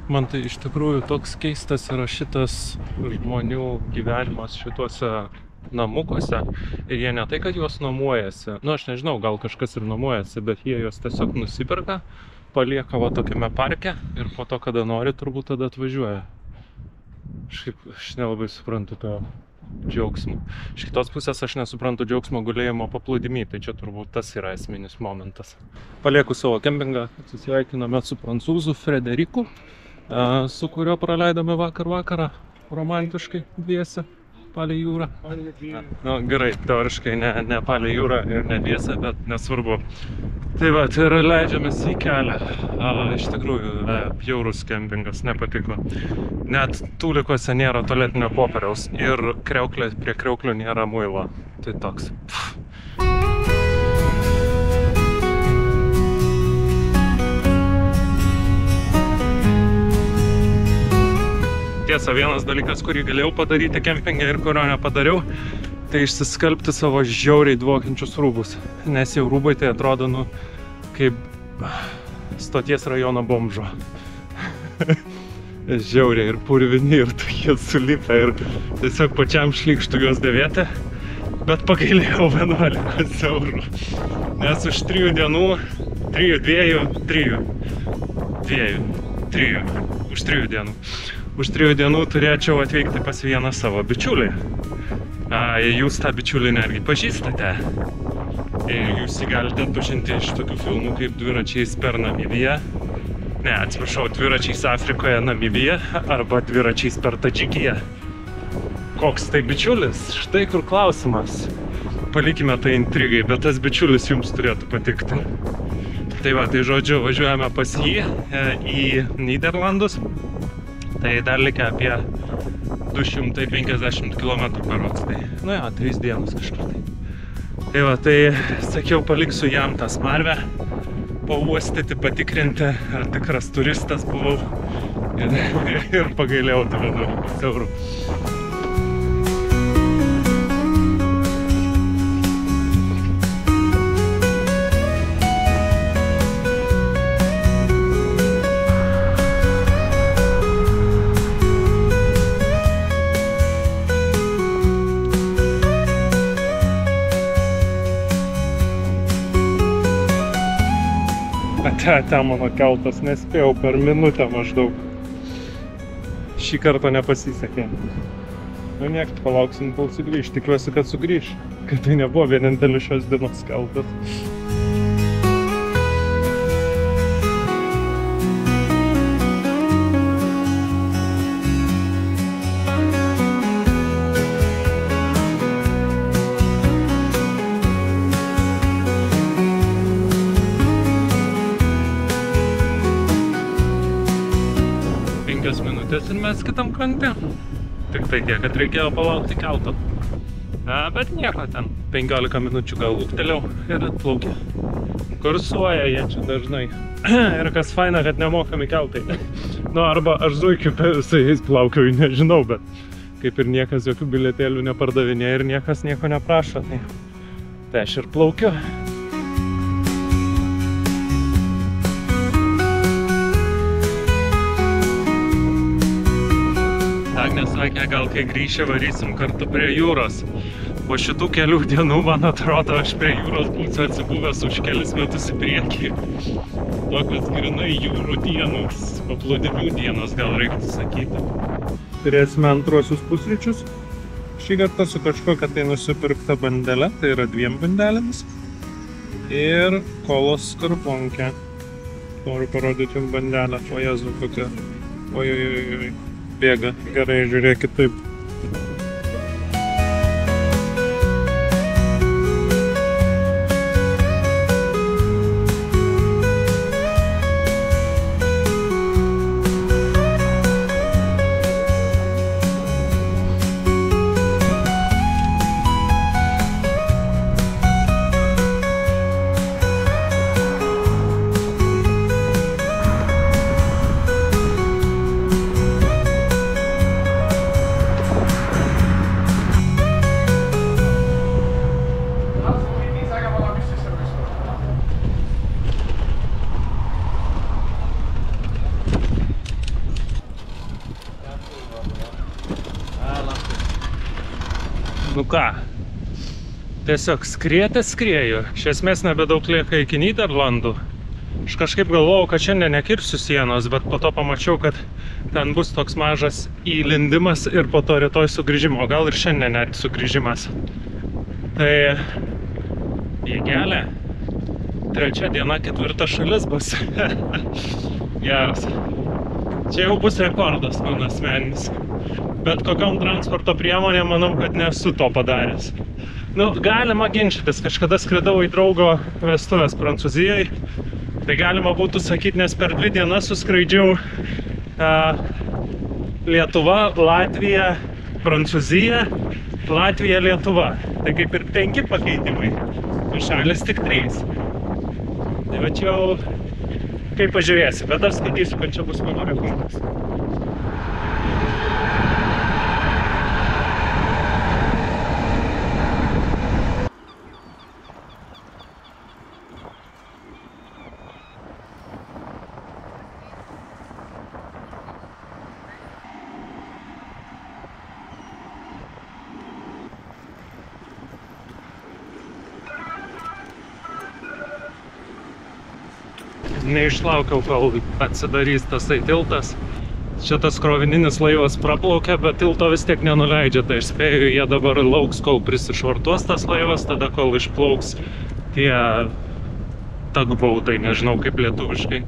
Man tai iš tikrųjų toks keistas yra šitas žmonių gyvenimas šituose namukuose. Ir jie ne tai, kad juos nuomojasi. Nu, aš nežinau, gal kažkas ir nuomojasi, bet jie juos tiesiog nusiperka, palieka va tokiame parke ir po to, kada nori, turbūt tada atvažiuoja. Aš nelabai suprantu to džiaugsmo. Iš kitos pusės aš nesuprantu džiaugsmo gulėjimo paplūdimy, tai čia turbūt tas yra esminis momentas. Palieku savo kempingą, atsisveikiname su prancūzu Frederiku, su kurio praleidome vakarą romantiškai dviese palei jūrą. Nu, gerai, teoriškai ne palei jūrą ir ne dviese, bet nesvarbu. Tai va, tai yra leidžiamės į kelią. Iš tikrųjų, bjaurus kempingas, nepatiko. Net tūlikuose nėra tualetinio popieriaus ir prie kriauklių nėra muilo. Tai toks. Tiesa, vienas dalykas, kurį galėjau padaryti kempinge ir kurio nepadariau, tai išsiskalbti savo žiauriai dvokiančius rūbus. Nes jau rūbai tai atrodo, nu, kaip stoties rajono bomžo. Žiauriai ir purvini, ir tokie sulipę, ir tiesiog pačiam šlykštų juos dėvėti. Bet pagailėjau 11 eurų. Nes už 3 dienų, už 3 dienų turėčiau atvykti pas vieną savo bičiulį. Jūs tą bičiulį netgi pažįstate. Ir jūs jį galite atpažinti iš tokių filmų kaip Dviračiais per Namibiją. Ne, atsiprašau, Dviračiais Afrikoje Namibiją arba Dviračiais per Tadžikiją. Koks tai bičiulis? Štai kur klausimas. Palikime tai intrigai, bet tas bičiulis jums turėtų patikti. Tai va, tai žodžiu, važiuojame pas jį į Nyderlandus. Tai dar likę apie 250 km berods. Tai, nu jo, 3 dienos kažkur tai. Tai va, tai sakiau, paliksiu jam tą smarvę, pauostyti, patikrinti, ar tikras turistas buvau. Ir pagailėjau tave 11 eurų. Ten mano keltas, nespėjau per minutę maždaug. Šį kartą nepasisekė. Nu niek, palauksim, kol sugrįš. Tikiuosi, kad sugrįš. Kad tai nebuvo vienintelis šios dienos keltas. Ir mes kitam krante. Tik tai tiek, kad reikėjo palaukti kelto. Bet nieko ten. 15 minučių gal luktelėjau ir atplaukė. Kursuoja jie čia dažnai. Ir kas faina, kad nemokami keltai. Nu, arba aš zuikiu su jais plaukiau, nežinau, bet kaip ir niekas jokių bilietėlių nepardavinė ir niekas nieko neprašo. Tai aš ir plaukiu. Agnė sakė, gal kai grįšę varysim kartu prie jūros. Po šitų kelių dienų, man atrodo, aš prie jūros būsiu atsibuvęs už kelis metus į priekį. Tokios grinai jūrų dienos, paplūdimių dienos, gal reiktų sakyti. Turėsime antruosius pusryčius. Šį kartą su kažkokia tai nusipirkta bandele, tai yra 2 bandelėmis. Ir kolos skarbonkė. Noriu parodyti jums bandelę. O Jezu, kokia. Oi. Bėga. Gerai, žiūrėkit taip. ką, tiesiog skrieju. Iš esmės nebedaug lieka iki Nyderlandų. Aš kažkaip galvojau, kad šiandien nekirsiu sienos, bet po to pamačiau, kad ten bus toks mažas įlindimas ir po to rytoj sugrįžimo, gal ir šiandien net sugrįžimas. Tai jėgelė, 3 diena, 4 šalis bus. Geras. Čia jau bus rekordas mano asmeninis. Bet kokiom transporto priemonėm manau, kad nesu to padaręs. Nu, galima ginčytis, kažkada skridau į draugo vestuvės Prancūzijai. Tai galima būtų sakyti, nes per 2 dienas suskraidžiau Lietuva, Latvija, Prancūzija, Latvija, Lietuva. Tai kaip ir 5 pakeitimai, o šalis tik 3. Tai va čia jau kaip pažiūrėsi, bet aš skaitysiu, kad čia bus mano rekordas. Neišlaukiau, kol atsidarys tasai tiltas. Čia tas krovininis laivas praplaukia, bet tilto vis tiek nenuleidžia. Tai aš spėju, jie dabar lauks, kol prisišvartuos tas laivas, tada kol išplauks tie tagbautai, nežinau kaip lietuviškai.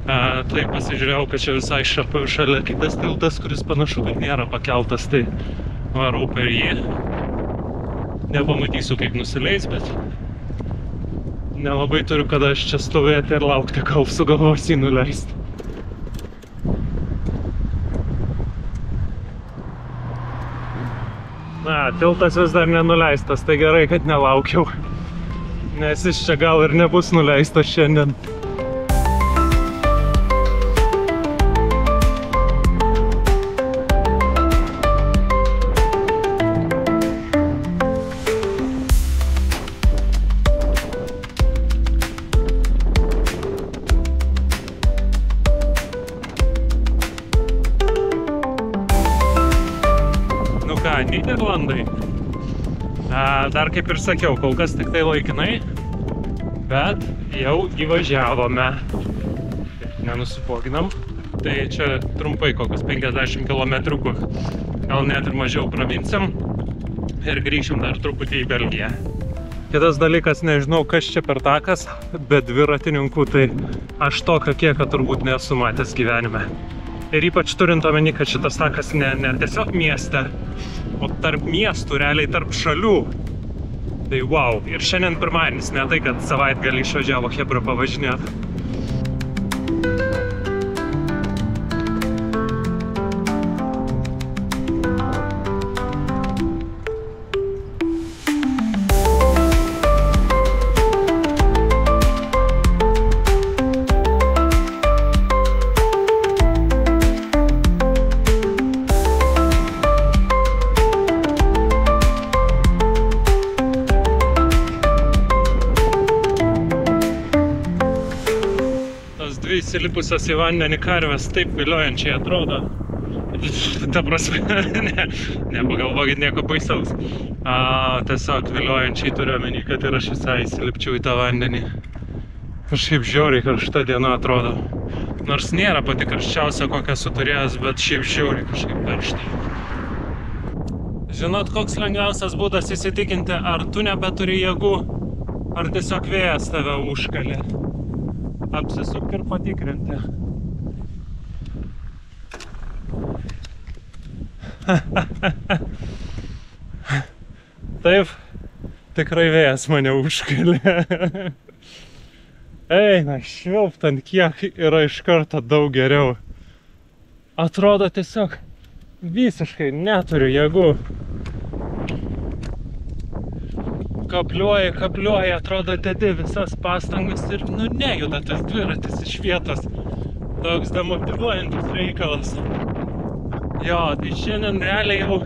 Tai pasižiūrėjau, kad čia visai šalia kitas tiltas, kuris panašu, kad nėra pakeltas, tai varau per jį. Nepamatysiu, kaip nusileis, bet nelabai turiu kada aš čia stovėti ir laukti, kol sugalvos jį nuleisti. Na, tiltas vis dar nenuleistas, tai gerai, kad nelaukiau. Nes jis čia gal ir nebus nuleistas šiandien. Nyderlandai. Dar kaip ir sakiau, kol kas tik tai laikinai, bet jau įvažiavome. Nenusipoginam. Tai čia trumpai kokius 50 km, gal net ir mažiau praminsim ir grįšim dar truputį į Belgiją. Kitas dalykas, nežinau kas čia per takas, bet dviratininkų tai aš tokio kiekio turbūt nesu matęs gyvenime. Ir ypač turint omeny, kad šitas takas ne tiesiog mieste, o tarp miestų, realiai tarp šalių. Tai wow. Ir šiandien pirmadienis, ne tai, kad savaitgalį išvažiavo chebra pavažinėti. Įsilipusios į vandenį karvės taip viliojančiai atrodo. Ta prasme, nepagalvokit nieko baisaus. Tiesiog viliojančiai turiu omeny, kad ir aš visai įsilipčiau į tą vandenį. Kažkaip žiauriai karšta diena atrodo. Nors nėra pati karščiausia, kokią esu turėjęs, bet šiaip žiauriai kažkaip karšta. Žinot, koks lengviausias būdas įsitikinti, ar tu nebeturi jėgų, ar tiesiog vėjas tave užkalė. Apsisuk ir patikrinti. Taip, tikrai vėjas mane užkalė. Eina, švilptant kiek yra iš karto daug geriau. Atrodo tiesiog visiškai neturiu jėgų. Kapliuoja, atrodo, dedi visas pastangas ir nejuda tas dviratis iš vietos. Toks demotyvuojantis reikalas. Jo, tai šiandien realiai jau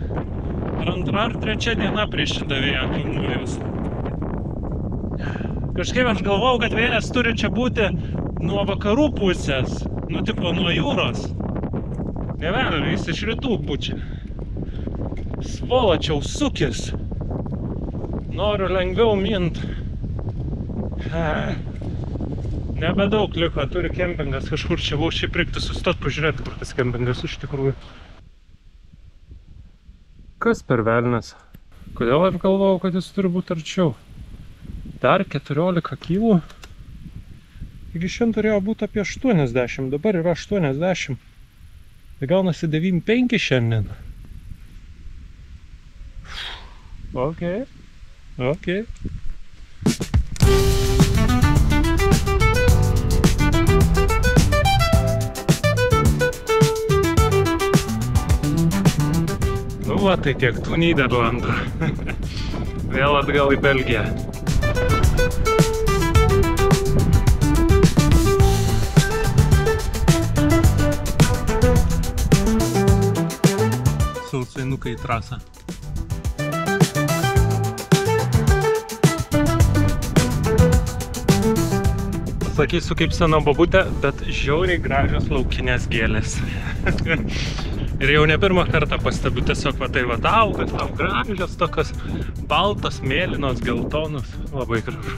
antra ar trečia diena prieš šitą vėją kalnulius. Kažkaip aš galvojau, kad vėjas turi čia būti nuo vakarų pusės, tipo nuo jūros. Ne velnio, jis iš rytų pučia. Svoločiau sukis. Noriu lengviau mint. Nebedaug liko, turi kempingas kažkur čia, buvau šiaip reiktų sustot pažiūrėti, kur tas kempingas iš tikrųjų. Kas per velnias? Kodėl aš galvojau, kad jis turi būti arčiau? Dar 14 kilų. Iki šiandien turėjo būti apie 80, dabar yra 80. Tai gaunasi 9,5 šiandien. Ok. Nu va, tai tiek tų Nyderlandų. Vėl atgal į Belgiją. Sausainukai į trasą. Pasakysiu kaip sena bobutė, bet žiauriai gražios laukinės gėlės. Ir jau ne pirmą kartą pastebiu, tiesiog va tai va auga, tau gražios tokios baltos, mėlynos, geltonos, labai gražu.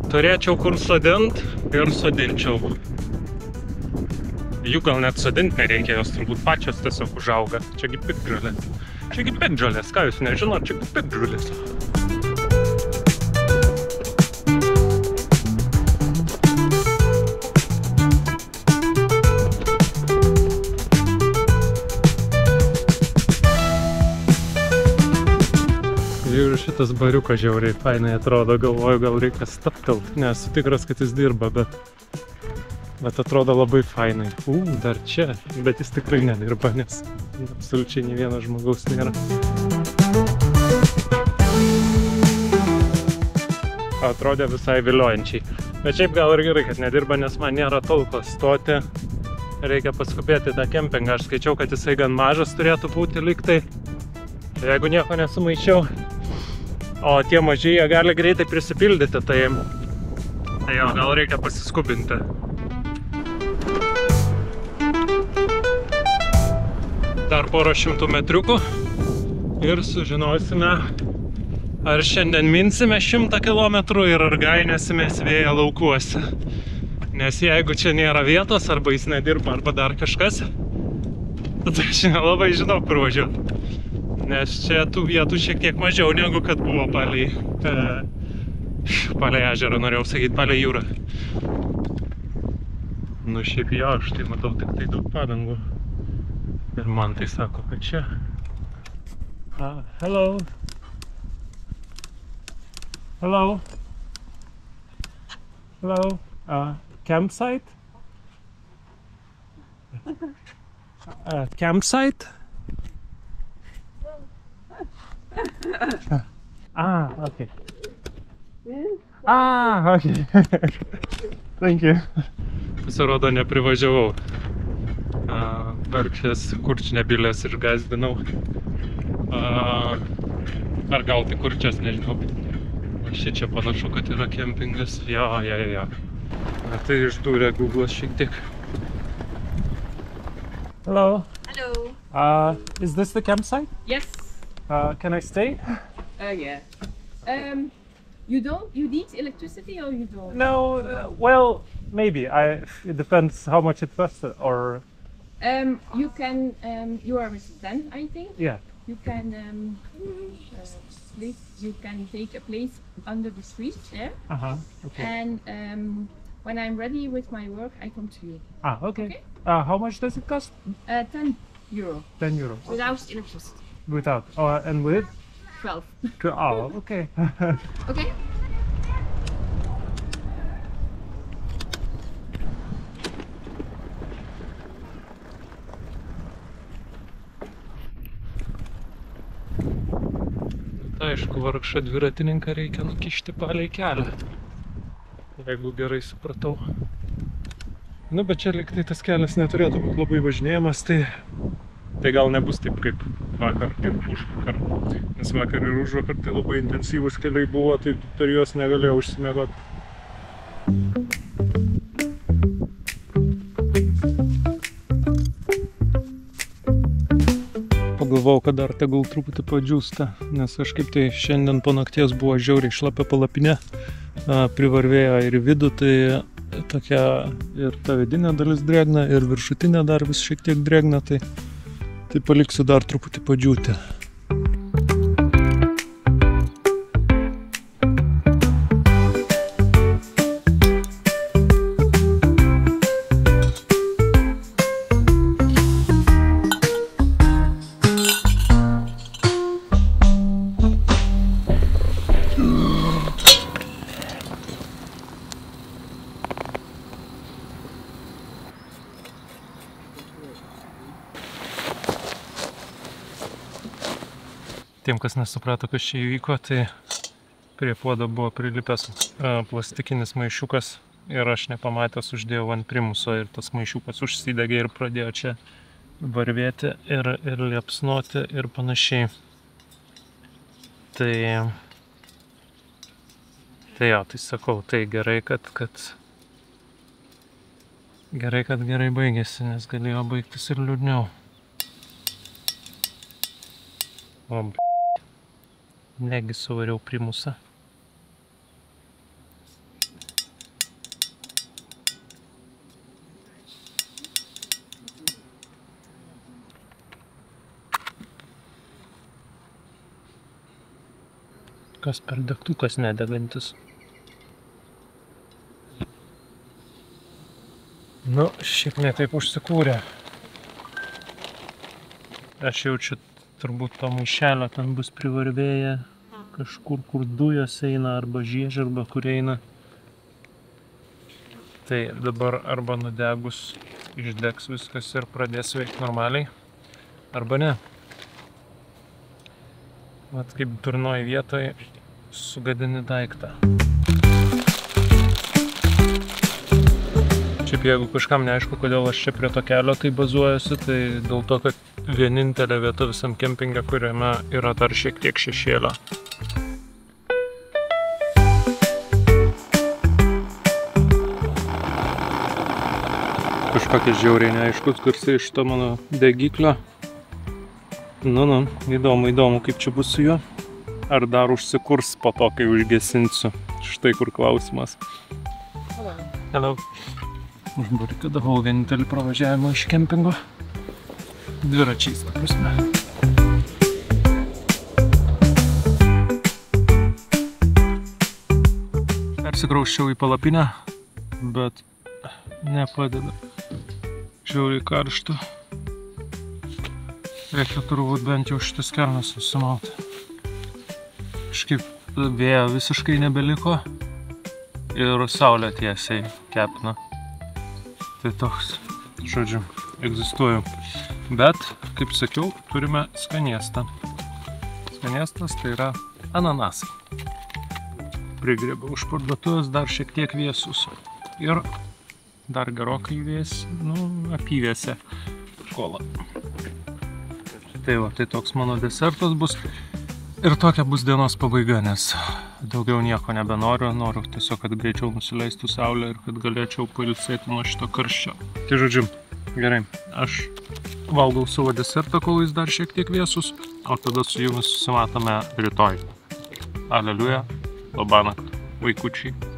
Turėčiau kur sodint ir sodinčiau. Jų gal net sodint nereikia, jos turbūt pačios tiesiog užauga. Čiagi piktžolės. Čiagi piktžolės, ką jūs nežinot, čiagi piktžolės. Žiūriu, šitas bariukas žiauriai fainai atrodo, galvoju, gal reikia stabtelt. Nesu tikras, kad jis dirba, bet atrodo labai fainai. Dar čia, bet jis tikrai nedirba, nes absoliučiai nei vieno žmogaus nėra. Atrodė visai viliojančiai. Bet šiaip gal ir gerai, kad nedirba, nes man nėra tolko stoti. Reikia paskubėti tą kempingą. Aš skaičiau, kad jisai gan mažas turėtų būti lygtai. Jeigu nieko nesumaišiau. O tie mažiai jie gali greitai prisipildyti, tai jo, gal reikia pasiskubinti. Dar porą šimtų metriukų ir sužinosime, ar šiandien minsime 100 kilometrų ir ar gainėsimės vėją laukuose. Nes jeigu čia nėra vietos, arba jis nedirba, arba dar kažkas, tai aš nelabai žinau, kur važiuoti. Nes čia tų vietų šiek tiek mažiau negu kad buvo palei ežerą, norėjau sakyti, palei jūrą. Nu šiaip jo, aš tai matau tik tai daug padangų. Ir man tai sako, kad čia. Hello. Hello. Hello. Campsite? Campsite? Okay. Okay. Thank you. Pasirodo, neprivažiavau. Vargšės kurčnebilės išgazdinau. Ar gal tai kurčias, nežinau. Čia panašu, kad yra kempingas. Jo. Tai išdūrė Google'as šiek tiek. Hello. Hello. Is this the campsite? Yes. Can I stay? Yeah. You need electricity or you don't? No, well, maybe. It depends how much it costs, or... You can, you are a resident, I think. Yeah. You can, you can take a place under the street there. Okay. And when I'm ready with my work, I come to you. Okay. How much does it cost? 10 euro. 10 euro. Without electricity. Without. And with? 12. Okay. Okay. Aišku, vargšą dviratininką reikia nukišti palei kelią, jeigu gerai supratau. Nu, bet čia liktai tas kelias neturėtų būti labai važinėjamas, tai gal nebus taip kaip vakar ir užvakar. Nes vakar ir užvakar tai labai intensyvus keliai buvo, tai per juos negalėjau užsimiegoti. Pagal galvojau, kad dar tegul truputį padžiūsta, nes kažkaip tai šiandien po nakties buvo žiauriai šlapia palapinė, privarvėjo ir į vidų, tai tokia ir ta vidinė dalis drėgna, ir viršutinė dar vis šiek tiek drėgna, tai paliksiu dar truputį padžiūti. Tiem, kas nesuprato, kas čia įvyko, tai prie puodo buvo prilipęs plastikinis maišiukas ir aš nepamatęs uždėjau ant primuso ir tas maišiukas užsidegė ir pradėjo čia varvėti ir liepsnoti ir panašiai. Tai sakau, tai gerai, kad gerai baigėsi, nes galėjo baigtis ir liūdniau. Negi suvariau primusą. Kas per degtukas nedegantis. Nu, šiek ne taip užsikūrė. Aš jaučiu, turbūt to maišelio ten bus privarvėję kažkur, kur dujos eina, arba žiežirba, kur eina. Tai dabar arba nudegus išdegs viskas ir pradės veikti normaliai, arba ne. Vat kaip durnoj vietoj sugadini daiktą. Šiaip jeigu kažkam neaišku, kodėl aš čia prie to kelio tai bazuojuosi, tai dėl to, kad vienintelė vieta visam kempinge, kuriame yra dar šiek tiek šešėlio. Kažkokia žiauriai neaiškus garsai iš to mano degiklio. Nu, įdomu, kaip čia bus su juo. Ar dar užsikurs po to, kai užgesinsiu. Štai kur klausimas. Hello. Užbarikadavau vienintelį pravažiavimą iš kempingo. Dviračiais, ta prasme. Persikrausčiau į palapinę, bet nepadeda. Žiauriai karšta. Reikia turbūt bent jau šitas kelnes susimauti. Kažkaip vėjo visiškai nebeliko ir saulė tiesiai kepina. Tai toks, žodžiu, egzistuoju. Bet, kaip sakiau, turime skaniestą. Skaniestas tai yra ananasai. Prigrėbiau už parduotuvės, dar šiek tiek vėsus. Ir dar gerokai apyvėsė kola. Tai va, tai toks mano desertas bus. Ir tokia bus dienos pabaiga, nes daugiau nieko nebenoriu. Noriu tiesiog, kad greičiau nusileistų saulė ir kad galėčiau pailsėti nuo šito karščio. Tai žodžiu, gerai, aš valgau savo desertą, kol jis dar šiek tiek vėsus, o tada su jumis susimatome rytoj. Aleliuja, labanakt, vaikučiai.